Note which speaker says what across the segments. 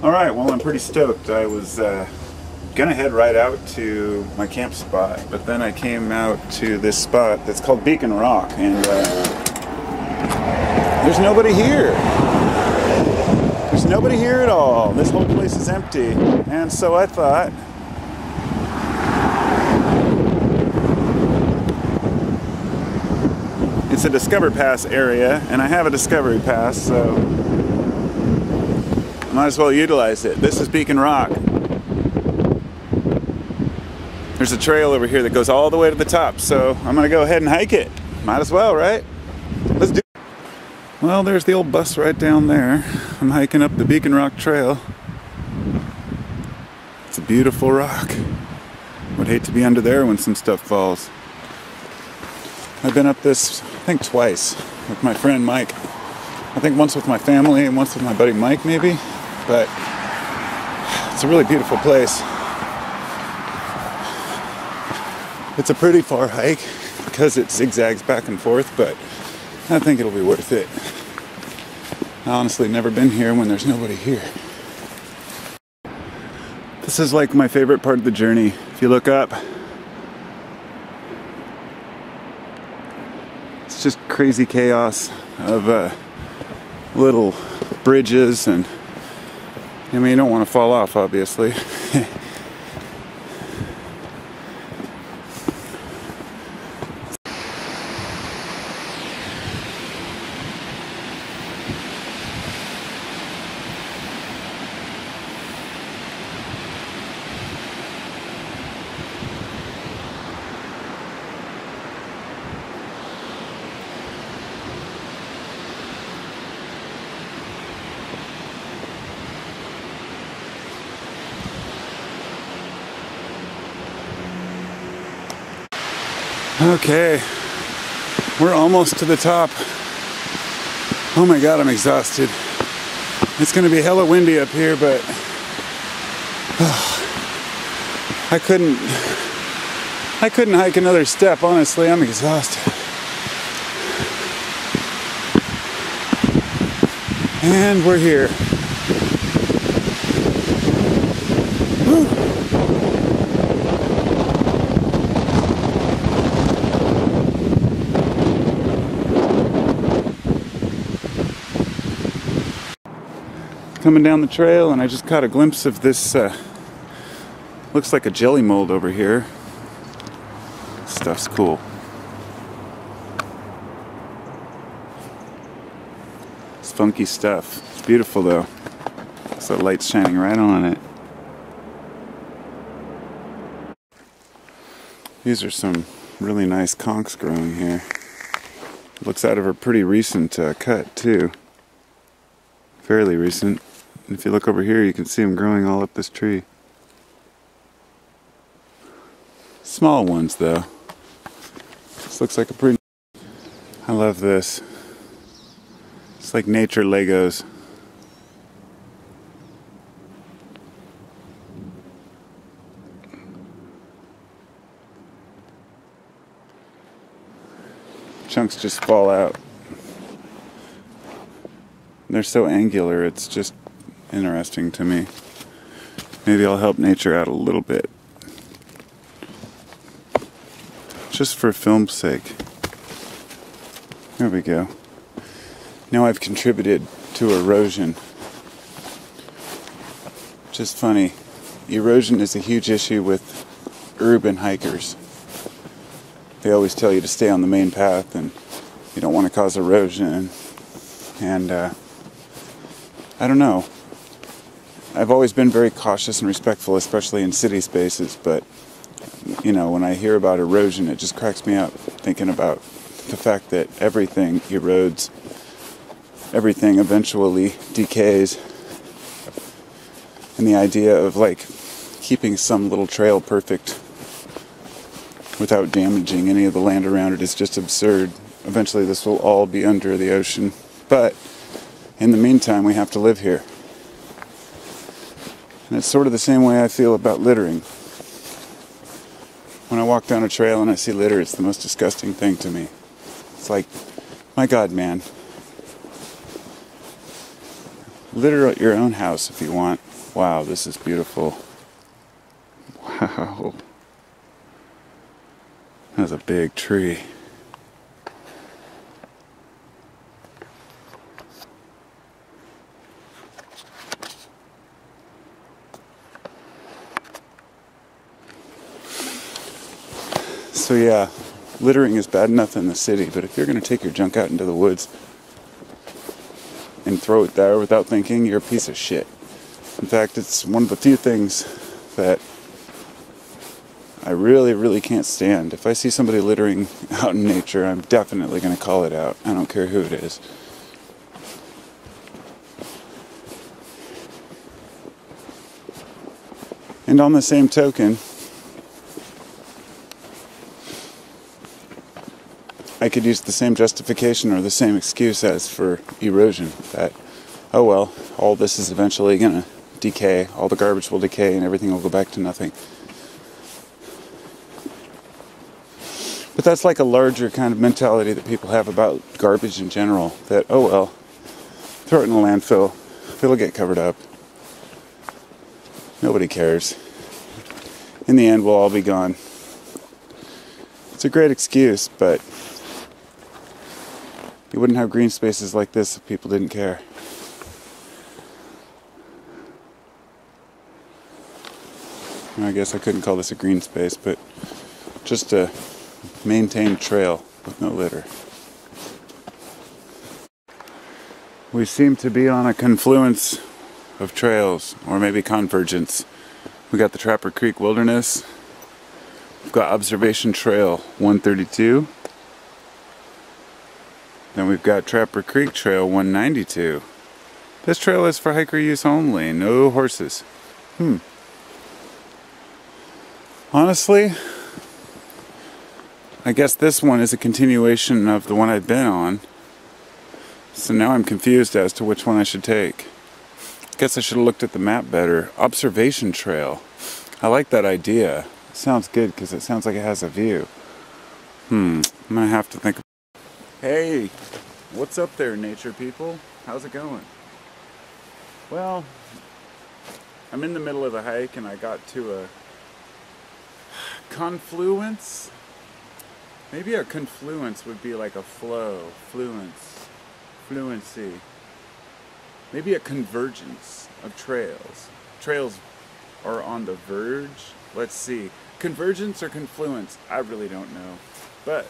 Speaker 1: Alright, well, I'm pretty stoked. I was gonna head right out to my camp spot, but then I came out to this spot that's called Beacon Rock, and there's nobody here. There's nobody here at all. This whole place is empty. And so I thought, it's a Discover Pass area, and I have a Discovery Pass, so might as well utilize it. This is Beacon Rock. There's a trail over here that goes all the way to the top, so I'm gonna go ahead and hike it. Might as well, right? Let's do it. Well, there's the old bus right down there. I'm hiking up the Beacon Rock Trail. It's a beautiful rock. Would hate to be under there when some stuff falls. I've been up this, I think, twice with my friend Mike. I think once with my family and once with my buddy Mike, maybe. But it's a really beautiful place. It's a pretty far hike because it zigzags back and forth, but I think it'll be worth it. I honestly never been here when there's nobody here. This is like my favorite part of the journey. If you look up, it's just crazy chaos of little bridges, and I mean, you don't want to fall off, obviously. Okay, we're almost to the top. Oh my god, I'm exhausted. It's gonna be hella windy up here, but I couldn't hike another step, honestly. I'm exhausted. And we're here. Woo. Coming down the trail, and I just caught a glimpse of this looks like a jelly mold over here. Stuff's cool. It's funky stuff. It's beautiful though. So the light's shining right on it. These are some really nice conchs growing here. Looks out of a pretty recent cut too. Fairly recent. And if you look over here, you can see them growing all up this tree. Small ones though. This looks like a pretty... I love this. It's like nature Legos. Chunks just fall out. They're so angular, it's just interesting to me. Maybe I'll help nature out a little bit. Just for film's sake. There we go. Now I've contributed to erosion. Just funny. Erosion is a huge issue with urban hikers. They always tell you to stay on the main path and you don't want to cause erosion. And I don't know. I've always been very cautious and respectful, especially in city spaces, but you know, when I hear about erosion, it just cracks me up, thinking about the fact that everything erodes, everything eventually decays, and the idea of like keeping some little trail perfect without damaging any of the land around it is just absurd. Eventually this will all be under the ocean, but in the meantime we have to live here. And it's sort of the same way I feel about littering. When I walk down a trail and I see litter, it's the most disgusting thing to me. It's like, my God, man. Litter at your own house if you want. Wow, this is beautiful. Wow. That's a big tree. So yeah, littering is bad enough in the city, but if you're going to take your junk out into the woods and throw it there without thinking, you're a piece of shit. In fact, it's one of the few things that I really, really can't stand. If I see somebody littering out in nature, I'm definitely going to call it out. I don't care who it is. And on the same token, I could use the same justification or the same excuse as for erosion. That, oh well, all this is eventually going to decay. All the garbage will decay and everything will go back to nothing. But that's like a larger kind of mentality that people have about garbage in general. That, oh well, throw it in a landfill. It'll get covered up. Nobody cares. In the end, we'll all be gone. It's a great excuse, but you wouldn't have green spaces like this if people didn't care. I guess I couldn't call this a green space, but just a maintained trail with no litter. We seem to be on a confluence of trails, or maybe convergence. We got the Trapper Creek Wilderness. We've got Observation Trail 132. Then we've got Trapper Creek Trail 192. This trail is for hiker use only, no horses. Honestly, I guess this one is a continuation of the one I've been on. So now I'm confused as to which one I should take. I guess I should have looked at the map better. Observation Trail. I like that idea. It sounds good because it sounds like it has a view. I'm gonna have to think. Hey, what's up there, nature people? How's it going? Well, I'm in the middle of a hike and I got to a confluence. Maybe a confluence would be like a flow, fluency. Maybe a convergence of trails. Trails are on the verge. Let's see. Convergence or confluence? I really don't know. But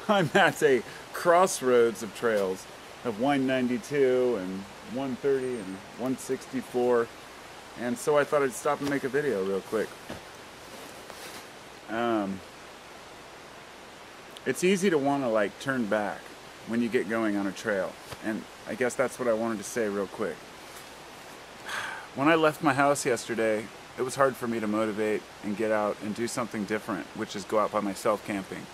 Speaker 1: I'm at a crossroads of trails of 192 and 130 and 164. And so I thought I'd stop and make a video real quick. It's easy to want to like turn back when you get going on a trail, and I guess that's what I wanted to say real quick. When I left my house yesterday, it was hard for me to motivate and get out and do something different, which is go out by myself camping.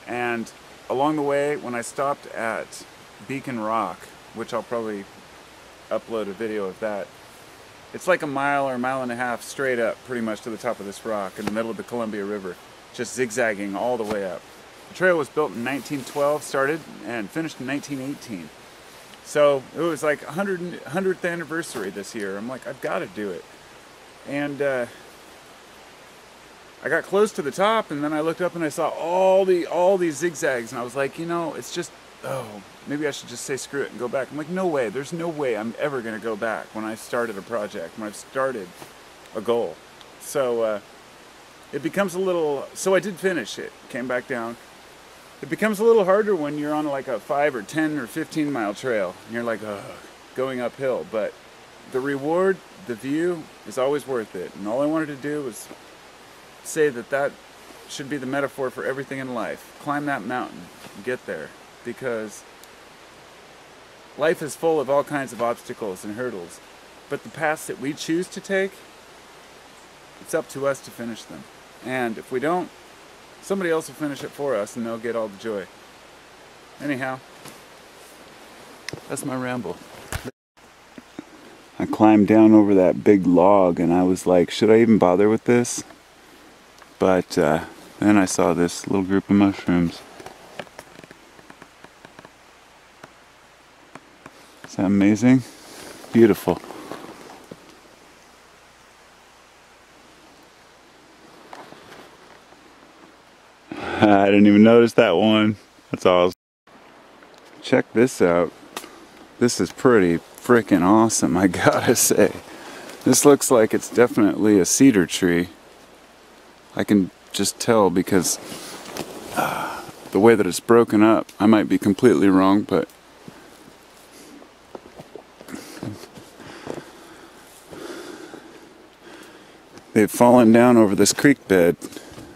Speaker 1: And along the way, when I stopped at Beacon Rock, which I'll probably upload a video of that, it's like a mile or a mile and a half straight up pretty much to the top of this rock in the middle of the Columbia River, just zigzagging all the way up. The trail was built in 1912, started and finished in 1918. So it was like 100th anniversary this year. I'm like, I've got to do it. And I got close to the top, and then I looked up and I saw all these zigzags, and I was like, you know, it's just, maybe I should just say screw it and go back. I'm like, no way, there's no way I'm ever going to go back when I started a project, when I've started a goal. So it becomes a little, so I did finish it, came back down. It becomes a little harder when you're on like a 5 or 10 or 15 mile trail, and you're like, going uphill, but the reward, the view is always worth it. And all I wanted to do was say that should be the metaphor for everything in life. Climb that mountain and get there, because life is full of all kinds of obstacles and hurdles, but the paths that we choose to take, it's up to us to finish them. And if we don't, somebody else will finish it for us and they'll get all the joy. Anyhow, that's my ramble. I climbed down over that big log and I was like, should I even bother with this? But then I saw this little group of mushrooms. Is that amazing? Beautiful. I didn't even notice that one. That's awesome. Check this out. This is pretty freaking awesome, I gotta say. This looks like it's definitely a cedar tree. I can just tell because the way that it's broken up. I might be completely wrong, but they've fallen down over this creek bed,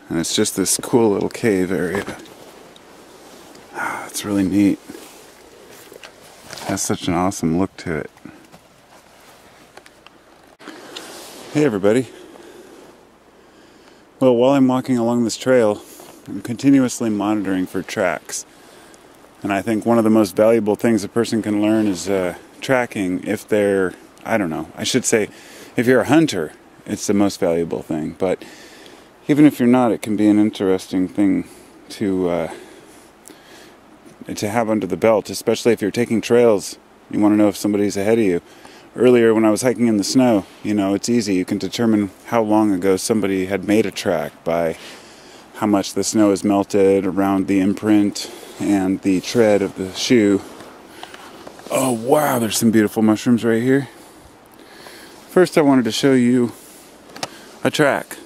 Speaker 1: and it's just this cool little cave area. It's really neat. It has such an awesome look to it. Hey everybody. Well, while I'm walking along this trail, I'm continuously monitoring for tracks. And I think one of the most valuable things a person can learn is tracking if they're, I don't know, I should say, if you're a hunter, it's the most valuable thing. But even if you're not, it can be an interesting thing to have under the belt, especially if you're taking trails. You want to know if somebody's ahead of you. Earlier when I was hiking in the snow, you know, it's easy. You can determine how long ago somebody had made a track by how much the snow has melted around the imprint and the tread of the shoe. Oh wow, there's some beautiful mushrooms right here. First I wanted to show you a track.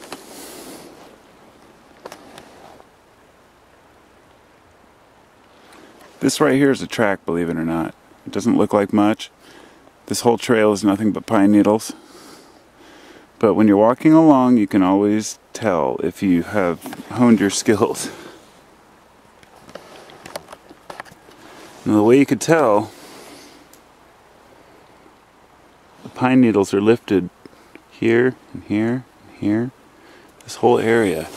Speaker 1: This right here is a track, believe it or not. It doesn't look like much. This whole trail is nothing but pine needles. But when you're walking along, you can always tell if you have honed your skills. Now the way you could tell, the pine needles are lifted here and here and here, this whole area.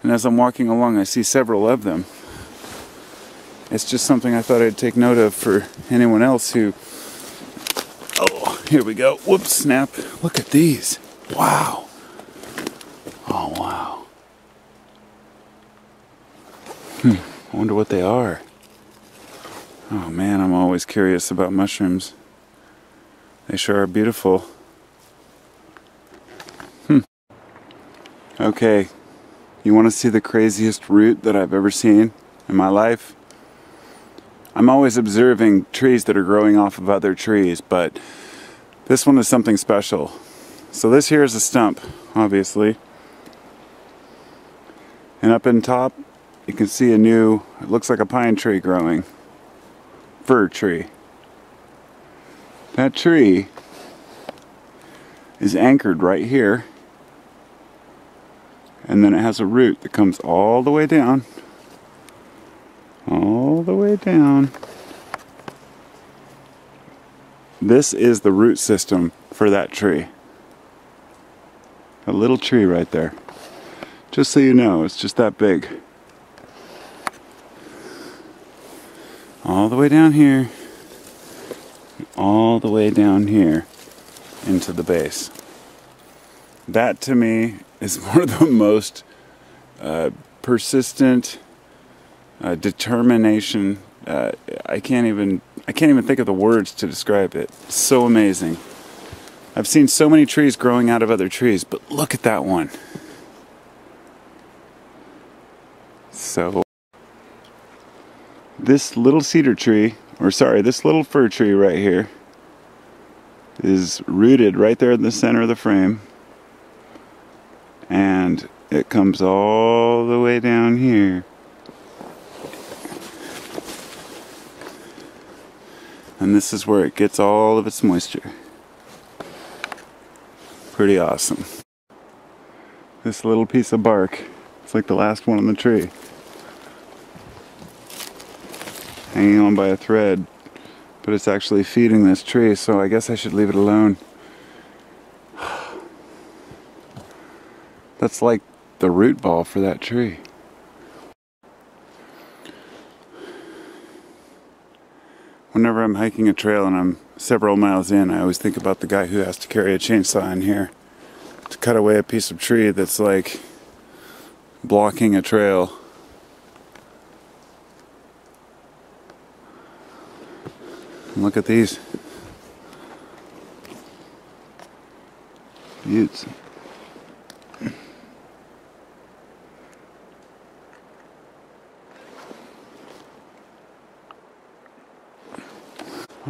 Speaker 1: And as I'm walking along, I see several of them. It's just something I thought I'd take note of for anyone else who... Oh, here we go. Whoops, snap. Look at these. Wow. Oh, wow. I wonder what they are. Oh, man, I'm always curious about mushrooms. They sure are beautiful. Okay, you want to see the craziest root that I've ever seen in my life? I'm always observing trees that are growing off of other trees, but this one is something special. So this here is a stump, obviously. And up in top, you can see a new, it looks like a pine tree growing. Fir tree. That tree is anchored right here. And then it has a root that comes all the way down. All the way down. This is the root system for that tree. A little tree right there. Just so you know, it's just that big. All the way down here. All the way down here into the base. That to me is one of the most persistent determination. I can't even think of the words to describe it. It's so amazing. I've seen so many trees growing out of other trees, but look at that one. So this little cedar tree, or sorry, this little fir tree right here is rooted right there in the center of the frame, and it comes all the way down here. And this is where it gets all of its moisture. Pretty awesome. This little piece of bark, it's like the last one on the tree. Hanging on by a thread, but it's actually feeding this tree, so I guess I should leave it alone. That's like the root ball for that tree. Whenever I'm hiking a trail and I'm several miles in, I always think about the guy who has to carry a chainsaw in here to cut away a piece of tree that's like blocking a trail. And look at these buttes.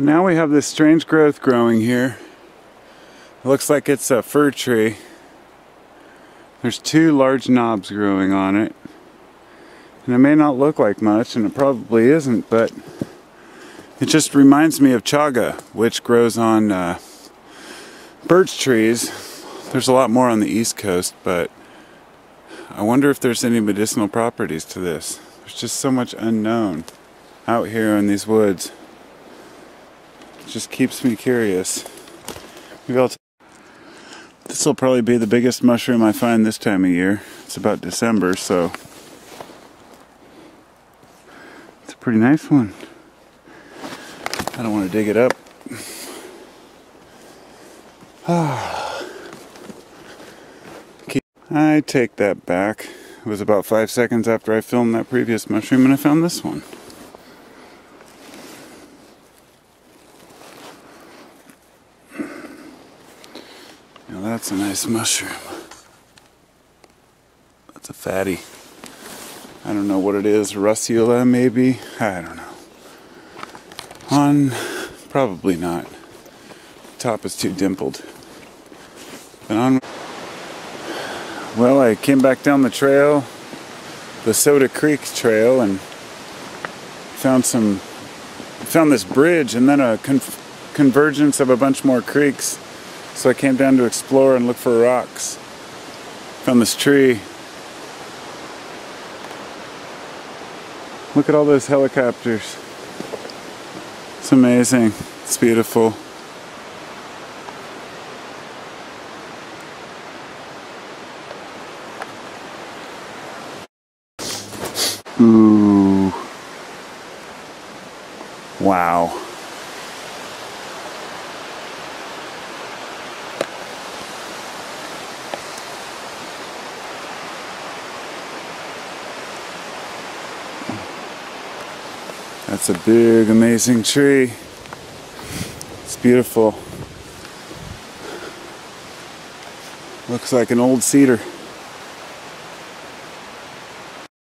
Speaker 1: Now we have this strange growth growing here. It looks like it's a fir tree. There's two large knobs growing on it. And it may not look like much, and it probably isn't, but it just reminds me of chaga, which grows on birch trees. There's a lot more on the East Coast, but I wonder if there's any medicinal properties to this. There's just so much unknown out here in these woods. It just keeps me curious. Maybe this will probably be the biggest mushroom I find this time of year. It's about December, so it's a pretty nice one. I don't want to dig it up. I take that back. It was about 5 seconds after I filmed that previous mushroom and I found this one. Now that's a nice mushroom. That's a fatty. I don't know what it is. Russula maybe? I don't know. Probably not. The top is too dimpled. But on. Well, I came back down the trail, the Soda Creek trail, and found this bridge and then a convergence of a bunch more creeks. So I came down to explore and look for rocks. Found this tree. Look at all those helicopters. It's amazing. It's beautiful. Ooh. Wow. That's a big, amazing tree. It's beautiful. Looks like an old cedar.